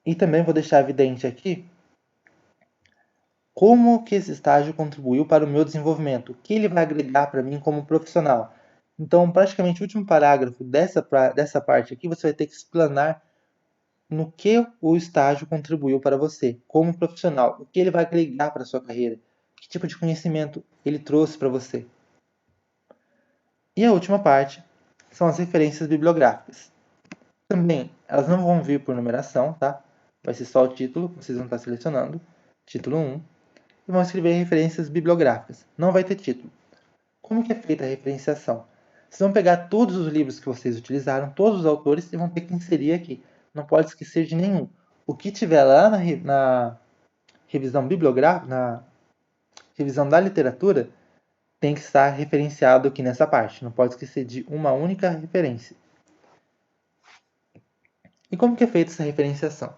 Speaker 1: E também vou deixar evidente aqui como que esse estágio contribuiu para o meu desenvolvimento, o que ele vai agregar para mim como profissional. Então, praticamente o último parágrafo dessa parte aqui, você vai ter que explanar no que o estágio contribuiu para você como profissional, o que ele vai agregar para a sua carreira, que tipo de conhecimento ele trouxe para você. E a última parte são as referências bibliográficas. Também, elas não vão vir por numeração, tá? Vai ser só o título, vocês vão estar selecionando, título 1, e vão escrever referências bibliográficas. Não vai ter título. Como que é feita a referenciação? Vocês vão pegar todos os livros que vocês utilizaram, todos os autores, e vão ter que inserir aqui. Não pode esquecer de nenhum. O que tiver lá na revisão bibliográfica, na revisão da literatura, tem que estar referenciado aqui nessa parte. Não pode esquecer de uma única referência. E como que é feita essa referenciação?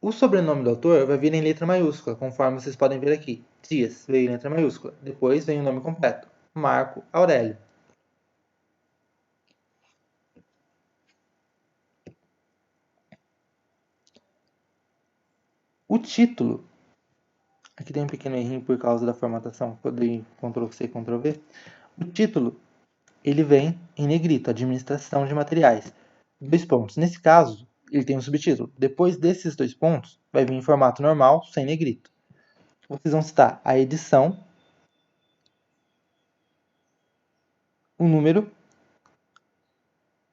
Speaker 1: O sobrenome do autor vai vir em letra maiúscula, conforme vocês podem ver aqui. Dias veio em letra maiúscula. Depois vem o nome completo. Marco Aurélio. O título, aqui tem um pequeno errinho por causa da formatação, que eu dei Ctrl+C, Ctrl+V. O título, ele vem em negrito, Administração de Materiais. 2 pontos. Nesse caso, ele tem um subtítulo. Depois desses 2 pontos, vai vir em formato normal, sem negrito. Vocês vão citar a edição, o número,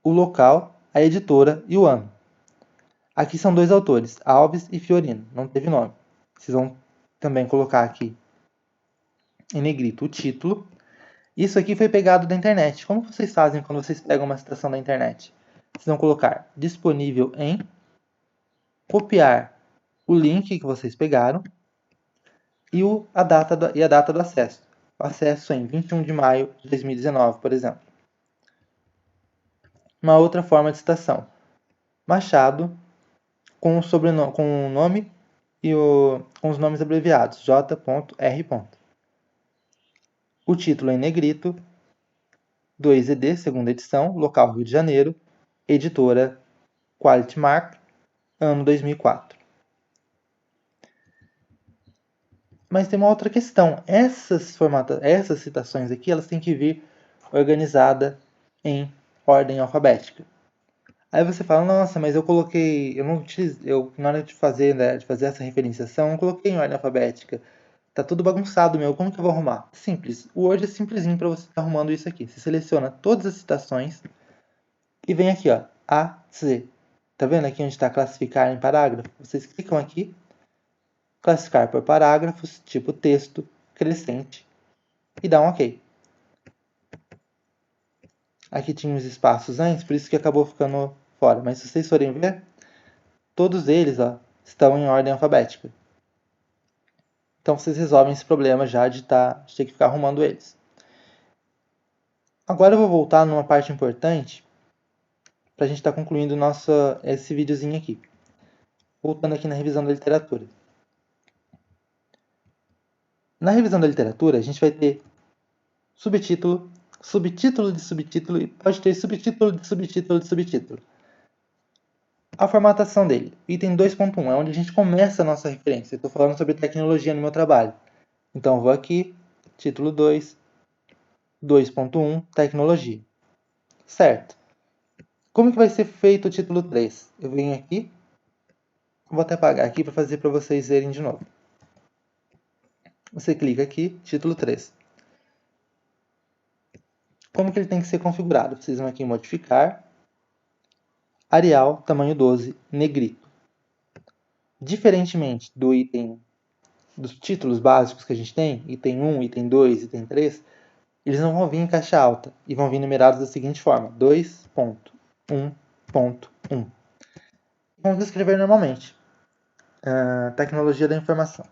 Speaker 1: o local, a editora e o ano. Aqui são 2 autores, Alves e Fiorino, não teve nome. Vocês vão também colocar aqui em negrito o título. Isso aqui foi pegado da internet. Como vocês fazem quando vocês pegam uma citação da internet? Vocês vão colocar disponível em, copiar o link que vocês pegaram e a data do acesso. O acesso em 21 de maio de 2019, por exemplo. Uma outra forma de citação. Machado, com o nome e com os nomes abreviados, J.R. O título em negrito, 2ED, segunda edição, local Rio de Janeiro, editora Quality Mark, ano 2004. Mas tem uma outra questão. Essas citações aqui, elas têm que vir organizada em ordem alfabética. Aí você fala, nossa, mas eu coloquei, eu não utilizei, na hora de fazer essa referenciação, eu coloquei em ordem alfabética. Tá tudo bagunçado, meu. Como que eu vou arrumar? Simples. O Word é simplesinho para você estar arrumando isso aqui. Você seleciona todas as citações e vem aqui, ó, A, Z. Tá vendo aqui onde está classificar em parágrafo? Vocês clicam aqui, classificar por parágrafos, tipo texto, crescente, e dá um OK. Aqui tinha os espaços antes, por isso que acabou ficando fora. Mas se vocês forem ver, todos eles, ó, estão em ordem alfabética. Então vocês resolvem esse problema já de ter que ficar arrumando eles. Agora eu vou voltar numa parte importante para a gente estar concluindo esse videozinho aqui. Voltando aqui na revisão da literatura. Na revisão da literatura, a gente vai ter subtítulo, subtítulo de subtítulo e pode ter subtítulo de subtítulo de subtítulo. A formatação dele. Item 2.1 é onde a gente começa a nossa referência. Eu estou falando sobre tecnologia no meu trabalho. Então, eu vou aqui, título 2, 2.1, tecnologia. Certo. Como que vai ser feito o título 3? Eu venho aqui, vou até apagar aqui para fazer para vocês verem de novo. Você clica aqui, título 3. Como que ele tem que ser configurado? Vocês vão aqui em modificar, Arial, tamanho 12, negrito. Diferentemente dos títulos básicos que a gente tem, item 1, item 2, item 3, eles não vão vir em caixa alta e vão vir numerados da seguinte forma: 2.1.1. Vamos escrever normalmente. Tecnologia da informação.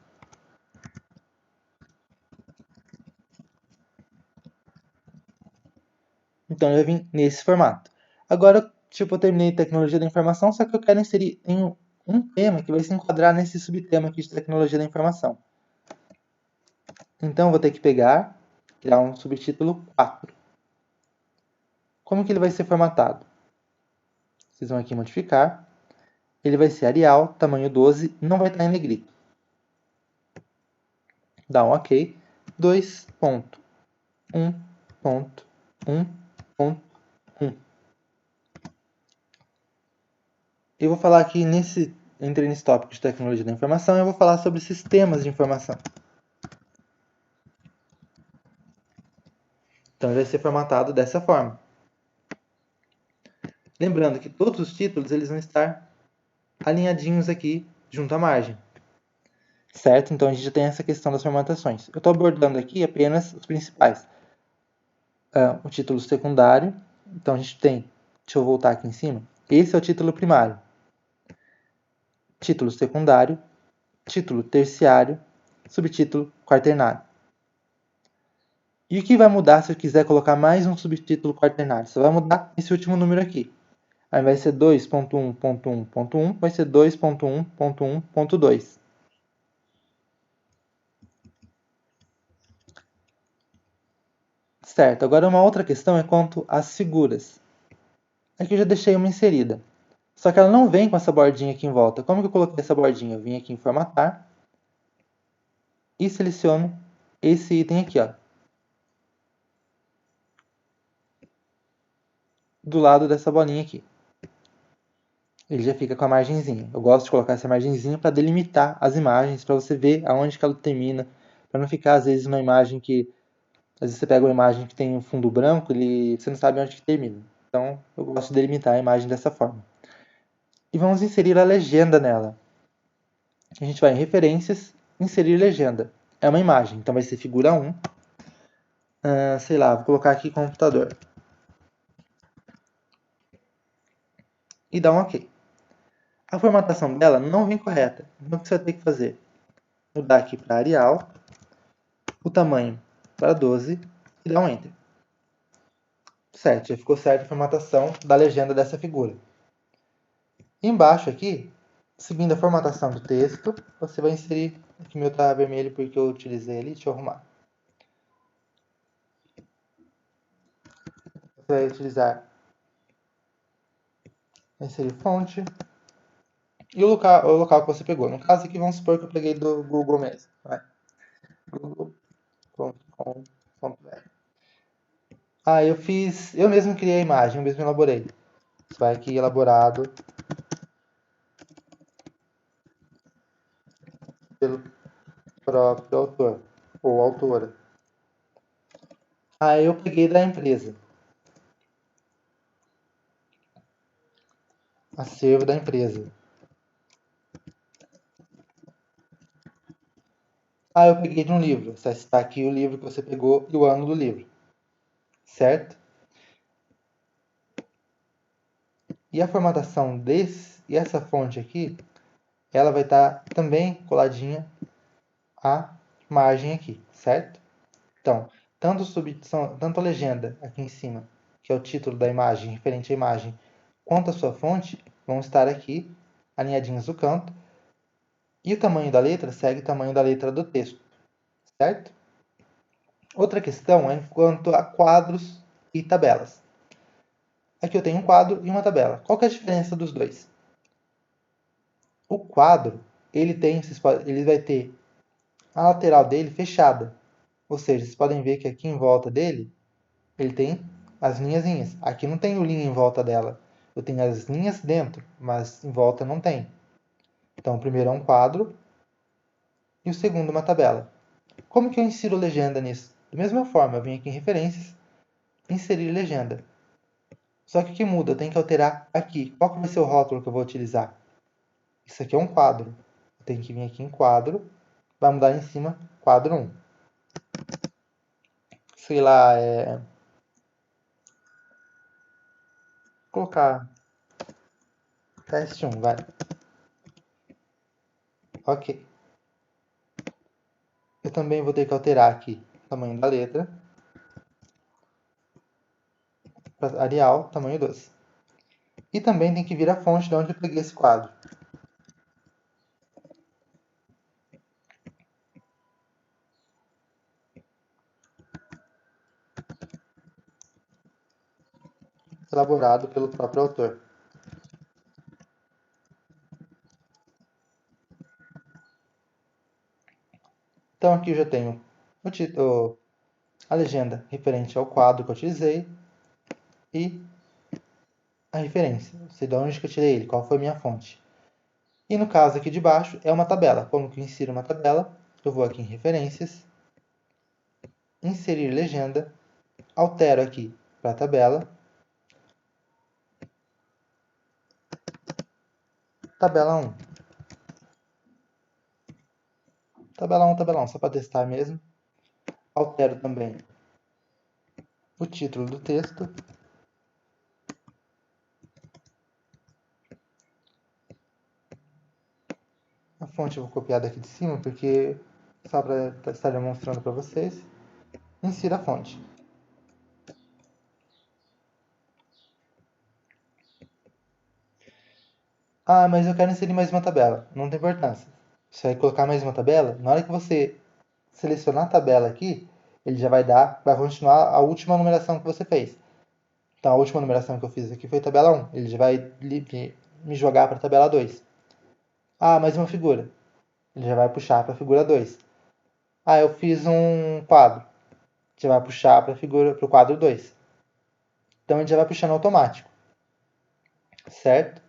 Speaker 1: Então eu vim nesse formato. Agora, tipo, eu terminei tecnologia da informação, só que eu quero inserir em um tema que vai se enquadrar nesse subtema aqui de tecnologia da informação. Então eu vou ter que pegar, criar um subtítulo 4. Como que ele vai ser formatado? Vocês vão aqui em modificar. Ele vai ser Arial, tamanho 12, não vai estar em negrito. Dá um OK. 2.1.1.1. Eu vou falar aqui entrei nesse tópico de tecnologia da informação, eu vou falar sobre sistemas de informação. Então ele vai ser formatado dessa forma. Lembrando que todos os títulos eles vão estar alinhadinhos aqui junto à margem. Certo? Então a gente já tem essa questão das formatações. Eu estou abordando aqui apenas os principais. O título secundário. Então a gente tem, deixa eu voltar aqui em cima. Esse é o título primário. Título secundário, título terciário, subtítulo quaternário. E o que vai mudar se eu quiser colocar mais um subtítulo quaternário? Só vai mudar esse último número aqui. Aí vai ser 2.1.1.1, vai ser 2.1.1.2. Certo, agora uma outra questão é quanto às figuras. Aqui eu já deixei uma inserida. Só que ela não vem com essa bordinha aqui em volta. Como que eu coloquei essa bordinha? Eu vim aqui em formatar e seleciono esse item aqui, ó, do lado dessa bolinha aqui. Ele já fica com a margenzinha. Eu gosto de colocar essa margenzinha para delimitar as imagens, para você ver aonde que ela termina, para não ficar às vezes uma imagem que às vezes você pega uma imagem que tem um fundo branco, você não sabe onde que termina. Então, eu gosto de delimitar a imagem dessa forma. E vamos inserir a legenda nela. A gente vai em referências, inserir legenda. É uma imagem, então vai ser figura 1. Sei lá, vou colocar aqui computador. E dar um OK. A formatação dela não vem correta. Então, o que você vai ter que fazer? Mudar aqui para Arial, o tamanho para 12 e dar um Enter. Certo, já ficou certa a formatação da legenda dessa figura. Embaixo aqui, seguindo a formatação do texto, você vai inserir, aqui o meu está vermelho porque eu utilizei ele, deixa eu arrumar. Você vai utilizar, inserir fonte e o local que você pegou. No caso aqui, vamos supor que eu peguei do Google mesmo. google.com.br. Eu mesmo criei a imagem, eu mesmo elaborei. Você vai aqui, elaborado pelo próprio autor ou autora. Aí eu peguei da empresa. Acervo da empresa. Ah, eu peguei de um livro. Você está aqui o livro que você pegou e o ano do livro. Certo? E a formatação e essa fonte aqui, ela vai estar também coladinha à margem aqui, certo? Então, tanto a legenda aqui em cima, que é o título da imagem, referente à imagem, quanto a sua fonte, vão estar aqui, alinhadinhos no canto, e o tamanho da letra segue o tamanho da letra do texto, certo? Outra questão é quanto a quadros e tabelas. Aqui eu tenho um quadro e uma tabela. Qual que é a diferença dos dois? O quadro, ele vai ter a lateral dele fechada. Ou seja, vocês podem ver que aqui em volta dele, ele tem as linhazinhas. Aqui não tem o linha em volta dela. Eu tenho as linhas dentro, mas em volta não tem. Então, o primeiro é um quadro e o segundo uma tabela. Como que eu insiro legenda nisso? Da mesma forma, eu venho aqui em referências, inserir legenda. Só que o que muda? Eu tenho que alterar aqui. Qual que vai ser o rótulo que eu vou utilizar? Isso aqui é um quadro. Eu tenho que vir aqui em quadro, vai mudar em cima, quadro 1. Sei lá, vou colocar teste 1, vai. Ok. Eu também vou ter que alterar aqui o tamanho da letra. Para Arial, tamanho 12. E também tem que vir a fonte de onde eu peguei esse quadro. Elaborado pelo próprio autor. Então aqui eu já tenho a legenda referente ao quadro que eu utilizei e a referência, sei de onde que eu tirei ele, qual foi a minha fonte. E no caso aqui de baixo é uma tabela. Como que eu insiro uma tabela? Eu vou aqui em referências, inserir legenda, altero aqui para tabela, tabela 1. Tabela 1, só para testar mesmo. Altero também o título do texto. A fonte eu vou copiar daqui de cima, porque só para estar demonstrando para vocês. Insira a fonte. Ah, mas eu quero inserir mais uma tabela. Não tem importância. Você vai colocar mais uma tabela. Na hora que você selecionar a tabela aqui, ele já vai continuar a última numeração que você fez. Então, a última numeração que eu fiz aqui foi tabela 1. Ele já vai me jogar para a tabela 2. Ah, mais uma figura. Ele já vai puxar para a figura 2. Ah, eu fiz um quadro. Já vai puxar para o quadro 2. Então, ele já vai puxando automático. Certo?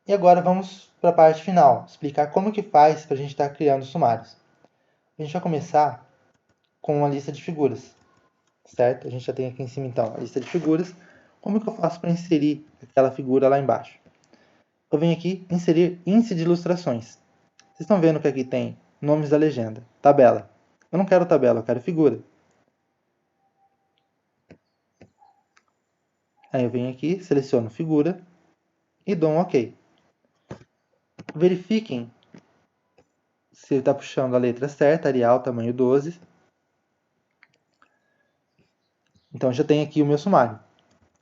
Speaker 1: E agora vamos para a parte final, explicar como que faz para a gente estar criando sumários. A gente vai começar com uma lista de figuras, certo? A gente já tem aqui em cima então a lista de figuras. Como que eu faço para inserir aquela figura lá embaixo? Eu venho aqui inserir índice de ilustrações. Vocês estão vendo que aqui tem nomes da legenda, tabela. Eu não quero tabela, eu quero figura. Aí eu venho aqui, seleciono figura e dou um OK. Verifiquem se ele está puxando a letra certa, Arial, tamanho 12. Então já tem aqui o meu sumário.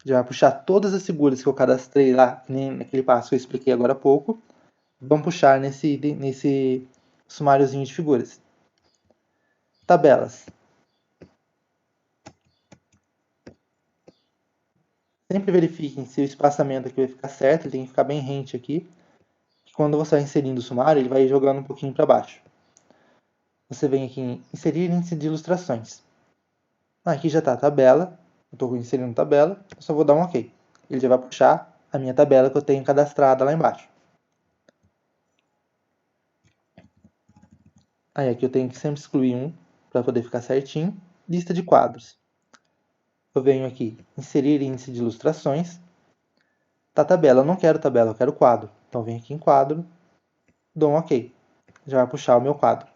Speaker 1: Já vai puxar todas as figuras que eu cadastrei lá, naquele passo que eu expliquei agora há pouco. Vão puxar nesse sumáriozinho de figuras. Tabelas. Sempre verifiquem se o espaçamento aqui vai ficar certo, ele tem que ficar bem rente aqui. Quando você vai inserindo o sumário, ele vai jogando um pouquinho para baixo. Você vem aqui em inserir índice de ilustrações. Aqui já está a tabela, eu estou inserindo tabela, eu só vou dar um OK. Ele já vai puxar a minha tabela que eu tenho cadastrada lá embaixo. Aí aqui eu tenho que sempre excluir um para poder ficar certinho. Lista de quadros. Eu venho aqui, inserir índice de ilustrações. Da tabela, eu não quero tabela, eu quero quadro. Então venho aqui em quadro, dou um OK. Já vai puxar o meu quadro.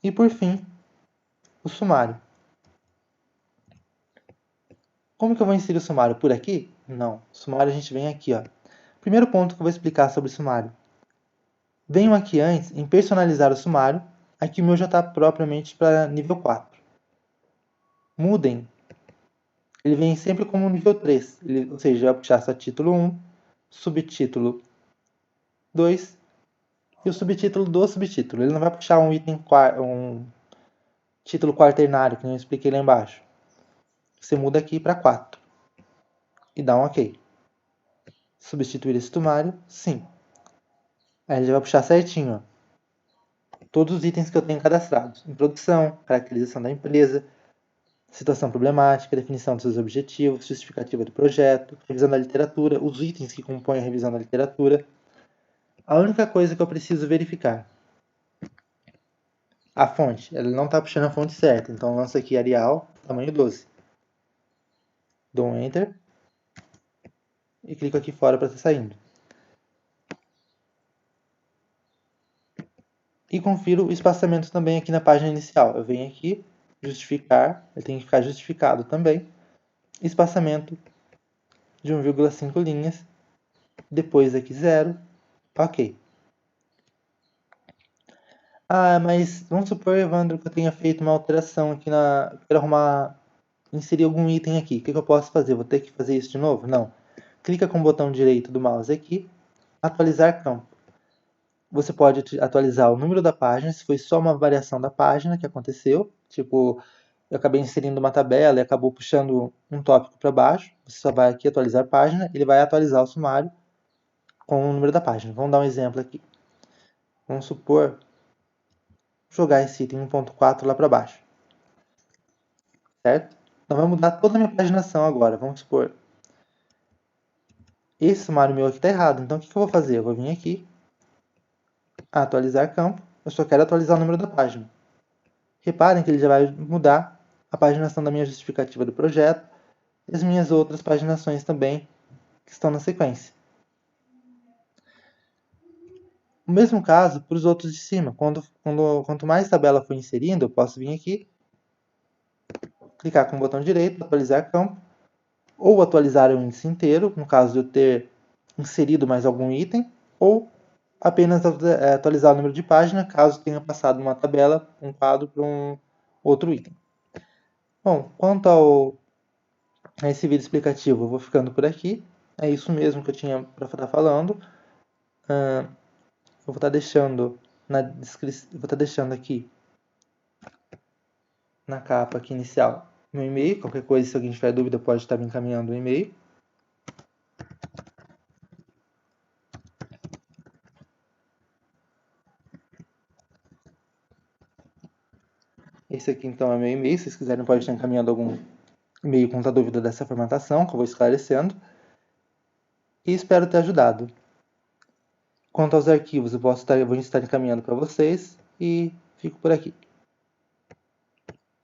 Speaker 1: E por fim, o sumário. Como que eu vou inserir o sumário? Por aqui? Não. O sumário a gente vem aqui, ó. Primeiro ponto que eu vou explicar sobre o sumário. Venho aqui antes em personalizar o sumário. Aqui o meu já está propriamente para nível 4. Mudem. Ele vem sempre como nível 3. Ou seja, vai puxar só título 1, subtítulo 2 e o subtítulo do subtítulo. Ele não vai puxar um item, um título quaternário, que eu expliquei lá embaixo. Você muda aqui para 4 e dá um OK. Substituir esse sumário? Sim. Aí ele já vai puxar certinho, ó, todos os itens que eu tenho cadastrados. Introdução, caracterização da empresa, situação problemática, definição dos seus objetivos, justificativa do projeto, revisão da literatura, os itens que compõem a revisão da literatura. A única coisa que eu preciso verificar, a fonte. Ela não está puxando a fonte certa, então lanço aqui Arial, tamanho 12. Dou um Enter e clico aqui fora para estar saindo. E confiro o espaçamento também aqui na página inicial. Eu venho aqui, justificar, ele tem que ficar justificado também. Espaçamento de 1,5 linhas, depois aqui 0, OK. Ah, mas vamos supor, Evandro, que eu tenha feito uma alteração aqui na... Quero arrumar, inserir algum item aqui. O que eu posso fazer? Vou ter que fazer isso de novo? Não. Clica com o botão direito do mouse aqui, atualizar campo. Você pode atualizar o número da página, se foi só uma variação da página que aconteceu. Tipo, eu acabei inserindo uma tabela e acabou puxando um tópico para baixo. Você só vai aqui atualizar página, ele vai atualizar o sumário com o número da página. Vamos dar um exemplo aqui. Vamos supor, jogar esse item 1.4 lá para baixo. Certo? Então vai mudar toda a minha paginação agora. Vamos supor, esse sumário meu aqui está errado. Então o que eu vou fazer? Eu vou vir aqui, atualizar campo. Eu só quero atualizar o número da página. Reparem que ele já vai mudar a paginação da minha justificativa do projeto e as minhas outras paginações também que estão na sequência. O mesmo caso para os outros de cima. Quanto mais tabela for inserindo, eu posso vir aqui, clicar com o botão direito, atualizar campo, ou atualizar o índice inteiro, no caso de eu ter inserido mais algum item, ou apenas atualizar o número de página, caso tenha passado uma tabela, um quadro para um outro item. Bom, quanto a esse vídeo explicativo, eu vou ficando por aqui. É isso mesmo que eu tinha para estar falando. Eu vou estar deixando na descrição, vou estar deixando aqui na capa aqui inicial meu e-mail. Qualquer coisa, se alguém tiver dúvida, pode estar me encaminhando o e-mail. Esse aqui então é meu e-mail. Se vocês quiserem, pode estar encaminhando algum e-mail com a dúvida dessa formatação, que eu vou esclarecendo. E espero ter ajudado. Quanto aos arquivos, eu vou estar encaminhando para vocês e fico por aqui.